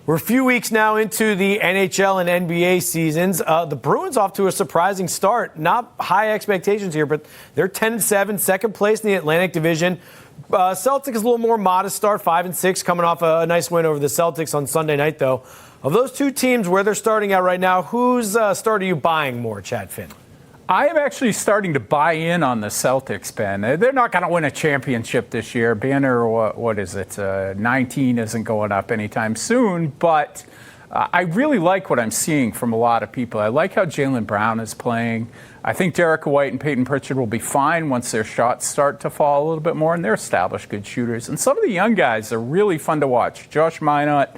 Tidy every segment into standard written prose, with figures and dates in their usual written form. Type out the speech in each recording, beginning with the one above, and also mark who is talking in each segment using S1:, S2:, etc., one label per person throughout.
S1: We're a few weeks now into the NHL and NBA seasons. The Bruins off to a surprising start. Not high expectations here, but they're 10-7, second place in the Atlantic Division. Celtics is a little more modest start, 5-6, coming off a nice win over the Celtics on Sunday night, though. Of those two teams, where they're starting out right now, whose start are you buying more, Chad Finn?
S2: I am actually starting to buy in on the Celtics, Ben. They're not going to win a championship this year. Banner, what is it? 19 isn't going up anytime soon. But I really like what I'm seeing from a lot of people. I like how Jaylen Brown is playing. I think Derek White and Peyton Pritchard will be fine once their shots start to fall a little bit more, and they're established good shooters. And some of the young guys are really fun to watch. Josh Minot.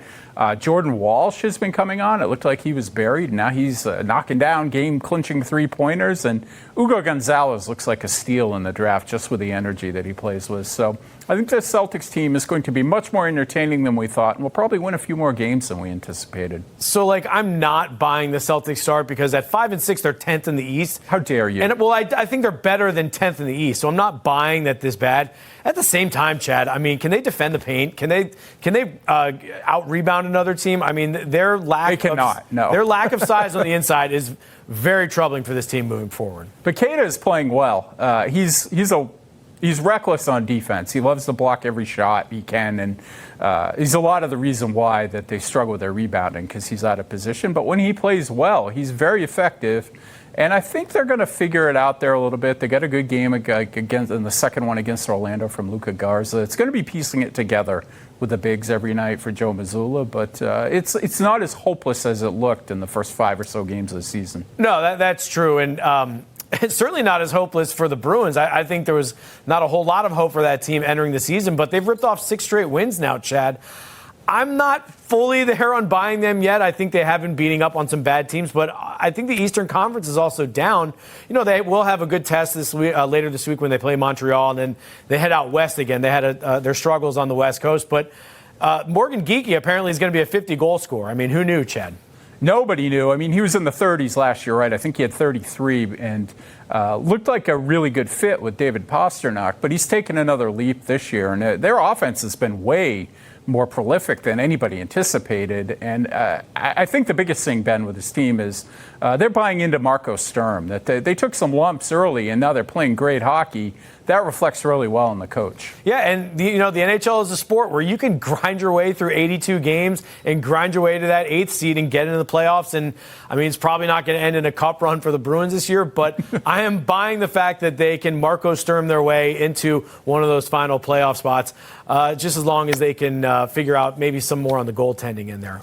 S2: Jordan Walsh has been coming on. It looked like he was buried. Now he's knocking down game-clinching three-pointers. And Hugo Gonzalez looks like a steal in the draft just with the energy that he plays with. So I think the Celtics team is going to be much more entertaining than we thought. And we'll probably win a few more games than we anticipated.
S1: So, I'm not buying the Celtics start because at 5-6, they're 10th in the East.
S2: How dare you?
S1: And, I think they're better than 10th in the East. So I'm not buying that this bad. At the same time, Chad, can they defend the paint? Can they out-rebound another team? Their lack of size on the inside is very troubling for this team moving forward.
S2: But Keita is playing well. He's reckless on defense. He loves to block every shot he can, and he's a lot of the reason why that they struggle with their rebounding because he's out of position. But when he plays well, he's very effective. And I think they're going to figure it out there a little bit. They got a good game against in the second one against Orlando from Luka Garza. It's going to be piecing it together with the bigs every night for Joe Mazzulla, but it's not as hopeless as it looked in the first 5 or so games of the season.
S1: No, that's true, and it's certainly not as hopeless for the Bruins. I think there was not a whole lot of hope for that team entering the season, but they've ripped off 6 straight wins now, Chad. I'm not fully there on buying them yet. I think they have been beating up on some bad teams, but I think the Eastern Conference is also down. They will have a good test this week, later this week when they play Montreal, and then they head out west again. They had their struggles on the West Coast, but Morgan Geekie apparently is going to be a 50-goal scorer. Who knew, Chad?
S2: Nobody knew. He was in the 30s last year, right? I think he had 33 and looked like a really good fit with David Pastrnak, but he's taken another leap this year, and their offense has been way more prolific than anybody anticipated. And I think the biggest thing, Ben, with this team is they're buying into Marco Sturm, that they took some lumps early and now they're playing great hockey. That reflects really well on the coach. Yeah, and the NHL is a sport where you can grind your way through 82 games and grind your way to that 8th seed and get into the playoffs. And, it's probably not going to end in a cup run for the Bruins this year, but I am buying the fact that they can Marco Sturm their way into one of those final playoff spots, just as long as they can figure out maybe some more on the goaltending in there.